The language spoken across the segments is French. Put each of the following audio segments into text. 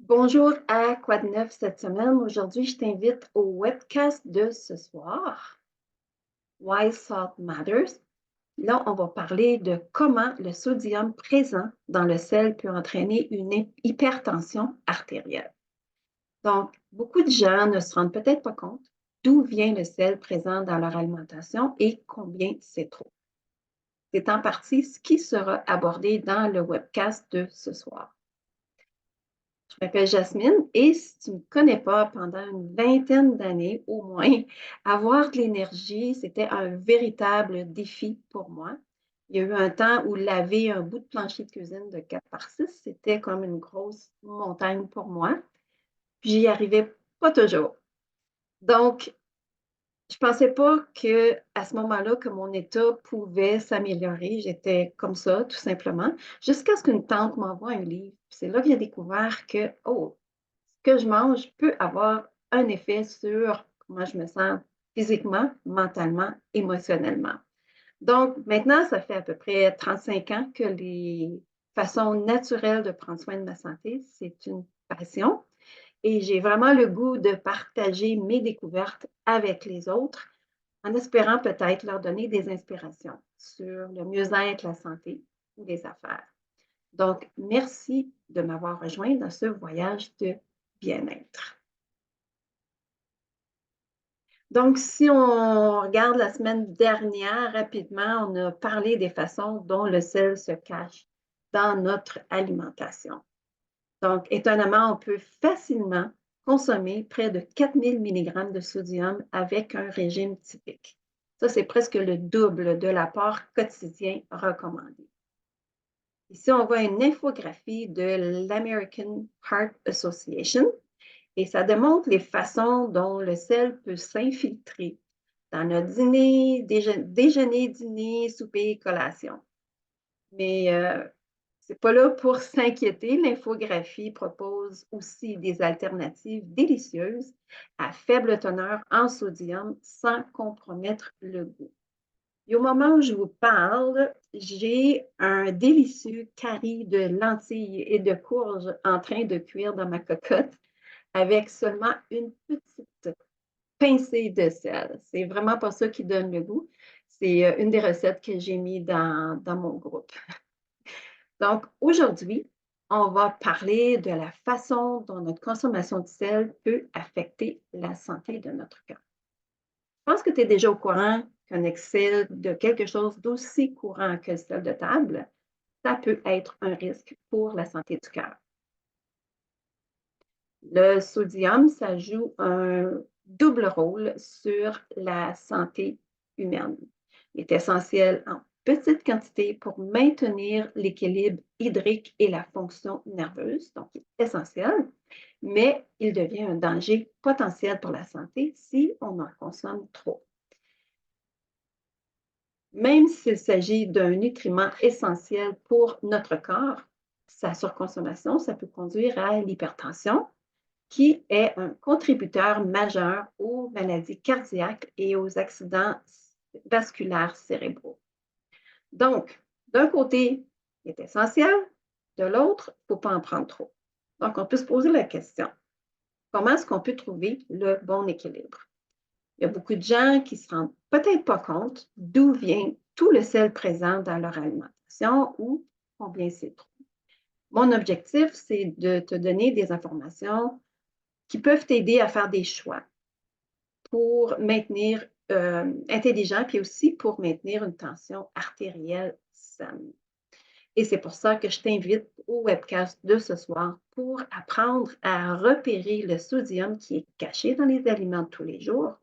Bonjour à Quoi de neuf cette semaine? Aujourd'hui, je t'invite au webcast de ce soir, Why Salt Matters. Là, on va parler de comment le sodium présent dans le sel peut entraîner une hypertension artérielle. Donc, beaucoup de gens ne se rendent peut-être pas compte d'où vient le sel présent dans leur alimentation et combien c'est trop. C'est en partie ce qui sera abordé dans le webcast de ce soir. Je m'appelle Jasmine et si tu ne me connais pas, pendant une vingtaine d'années au moins, avoir de l'énergie, c'était un véritable défi pour moi. Il y a eu un temps où laver un bout de plancher de cuisine de 4 par 6, c'était comme une grosse montagne pour moi. Puis j'y arrivais pas toujours. Donc, je pensais pas que à ce moment-là, que mon état pouvait s'améliorer. J'étais comme ça, tout simplement, jusqu'à ce qu'une tante m'envoie un livre. Puis c'est là que j'ai découvert que, oh, ce que je mange peut avoir un effet sur comment je me sens physiquement, mentalement, émotionnellement. Donc, maintenant, ça fait à peu près 35 ans que les façons naturelles de prendre soin de ma santé, c'est une passion. Et j'ai vraiment le goût de partager mes découvertes avec les autres en espérant peut-être leur donner des inspirations sur le mieux-être, la santé ou les affaires. Donc, merci de m'avoir rejoint dans ce voyage de bien-être. Donc, si on regarde la semaine dernière rapidement, on a parlé des façons dont le sel se cache dans notre alimentation. Donc, étonnamment, on peut facilement consommer près de 4000 mg de sodium avec un régime typique. Ça, c'est presque le double de l'apport quotidien recommandé. Ici, on voit une infographie de l'American Heart Association et ça démontre les façons dont le sel peut s'infiltrer dans notre dîner, déjeuner, dîner, souper, collation. Mais c'est pas là pour s'inquiéter. L'infographie propose aussi des alternatives délicieuses à faible teneur en sodium sans compromettre le goût. Et au moment où je vous parle, j'ai un délicieux curry de lentilles et de courges en train de cuire dans ma cocotte avec seulement une petite pincée de sel. C'est vraiment pas ça qui donne le goût. C'est une des recettes que j'ai mis dans mon groupe. Donc, aujourd'hui, on va parler de la façon dont notre consommation de sel peut affecter la santé de notre cœur. Je pense que tu es déjà au courant qu'un excès de quelque chose d'aussi courant que le sel de table, ça peut être un risque pour la santé du cœur. Le sodium, ça joue un double rôle sur la santé humaine. Il est essentiel en petite quantité pour maintenir l'équilibre hydrique et la fonction nerveuse, donc il est essentiel, mais il devient un danger potentiel pour la santé si on en consomme trop. Même s'il s'agit d'un nutriment essentiel pour notre corps, sa surconsommation, ça peut conduire à l'hypertension, qui est un contributeur majeur aux maladies cardiaques et aux accidents vasculaires cérébraux. Donc, d'un côté, il est essentiel, de l'autre, il ne faut pas en prendre trop. Donc, on peut se poser la question, comment est-ce qu'on peut trouver le bon équilibre? Il y a beaucoup de gens qui ne se rendent peut-être pas compte d'où vient tout le sel présent dans leur alimentation ou combien c'est trop. Mon objectif, c'est de te donner des informations qui peuvent t'aider à faire des choix pour maintenir intelligent, puis aussi pour maintenir une tension artérielle saine. Et c'est pour ça que je t'invite au webcast de ce soir pour apprendre à repérer le sodium qui est caché dans les aliments de tous les jours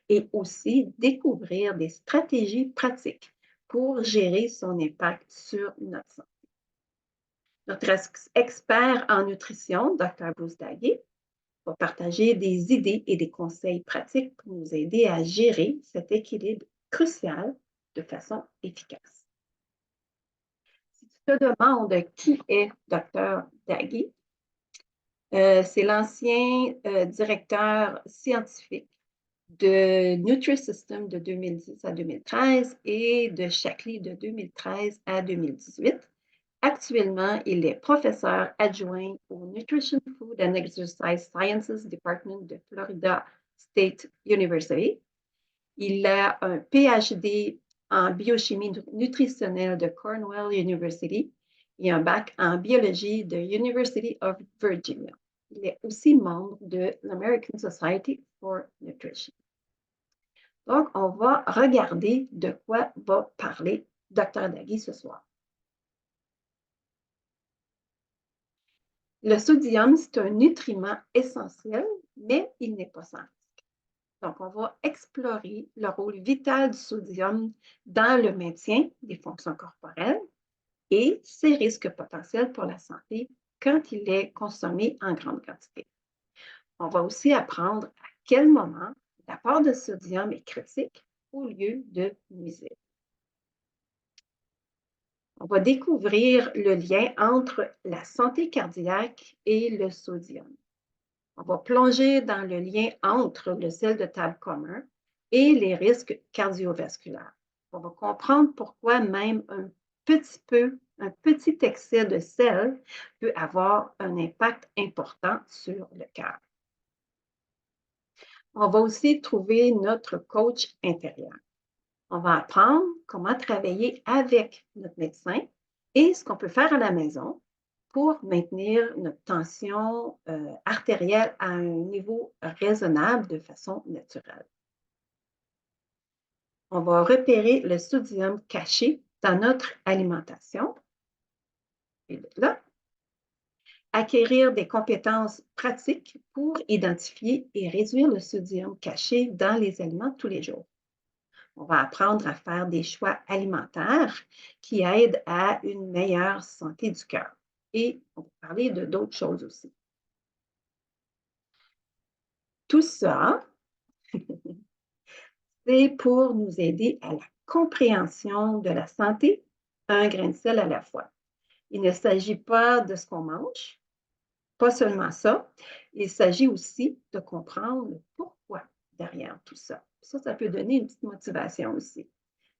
et aussi découvrir des stratégies pratiques pour gérer son impact sur notre santé. Notre expert en nutrition, Dr. Bruce Daguet, va partager des idées et des conseils pratiques pour nous aider à gérer cet équilibre crucial de façon efficace. Si tu te demandes qui est Dr. Daguet, c'est l'ancien directeur scientifique de Nutrisystem de 2010 à 2013 et de Shaklee de 2013 à 2018. Actuellement, il est professeur adjoint au Nutrition, Food and Exercise Sciences Department de Florida State University. Il a un PhD en biochimie nutritionnelle de Cornell University et un bac en biologie de University of Virginia. Il est aussi membre de l'American Society for Nutrition. Donc, on va regarder de quoi va parler Dr. Dagui ce soir. Le sodium, c'est un nutriment essentiel, mais il n'est pas sans risque. Donc, on va explorer le rôle vital du sodium dans le maintien des fonctions corporelles et ses risques potentiels pour la santé quand il est consommé en grande quantité. On va aussi apprendre à quel moment l'apport de sodium est critique au lieu de nuisible. On va découvrir le lien entre la santé cardiaque et le sodium. On va plonger dans le lien entre le sel de table commun et les risques cardiovasculaires. On va comprendre pourquoi même un petit excès de sel peut avoir un impact important sur le cœur. On va aussi trouver notre coach intérieur. On va apprendre comment travailler avec notre médecin et ce qu'on peut faire à la maison pour maintenir notre tension artérielle à un niveau raisonnable de façon naturelle. On va repérer le sodium caché dans notre alimentation. Et là, acquérir des compétences pratiques pour identifier et réduire le sodium caché dans les aliments tous les jours. On va apprendre à faire des choix alimentaires qui aident à une meilleure santé du cœur. Et on va parler de d'autres choses aussi. Tout ça, c'est pour nous aider à la compréhension de la santé, un grain de sel à la fois. Il ne s'agit pas de ce qu'on mange, pas seulement ça, il s'agit aussi de comprendre le pourquoi derrière tout ça. Ça peut donner une petite motivation aussi.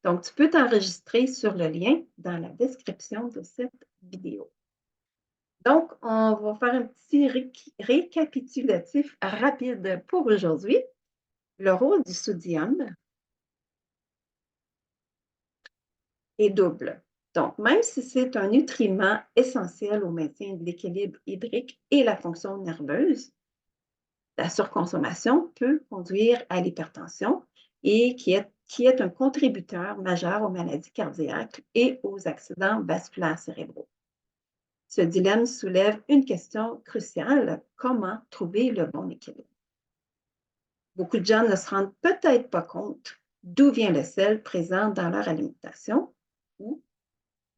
Donc, tu peux t'enregistrer sur le lien dans la description de cette vidéo. Donc, on va faire un petit récapitulatif rapide pour aujourd'hui. Le rôle du sodium est double. Donc, même si c'est un nutriment essentiel au maintien de l'équilibre hydrique et la fonction nerveuse, la surconsommation peut conduire à l'hypertension et qui est un contributeur majeur aux maladies cardiaques et aux accidents vasculaires cérébraux. Ce dilemme soulève une question cruciale: comment trouver le bon équilibre? Beaucoup de gens ne se rendent peut-être pas compte d'où vient le sel présent dans leur alimentation ou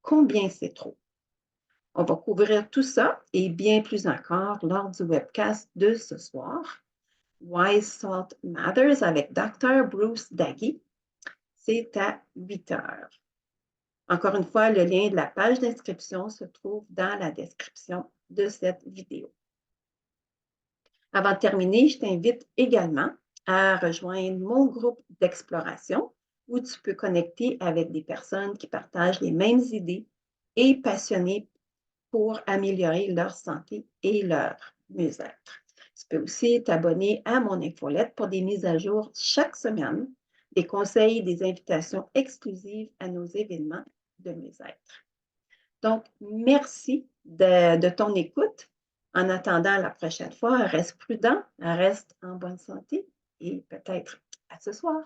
combien c'est trop. On va couvrir tout ça et bien plus encore lors du webcast de ce soir, Why Salt Matters avec Dr. Bruce Dagui. C'est à 8 heures. Encore une fois, le lien de la page d'inscription se trouve dans la description de cette vidéo. Avant de terminer, je t'invite également à rejoindre mon groupe d'exploration où tu peux connecter avec des personnes qui partagent les mêmes idées et passionnées pour améliorer leur santé et leur mieux-être. Tu peux aussi t'abonner à mon infolette pour des mises à jour chaque semaine, des conseils et des invitations exclusives à nos événements de mieux-être. Donc, merci de ton écoute. En attendant la prochaine fois, reste prudent, reste en bonne santé et peut-être à ce soir.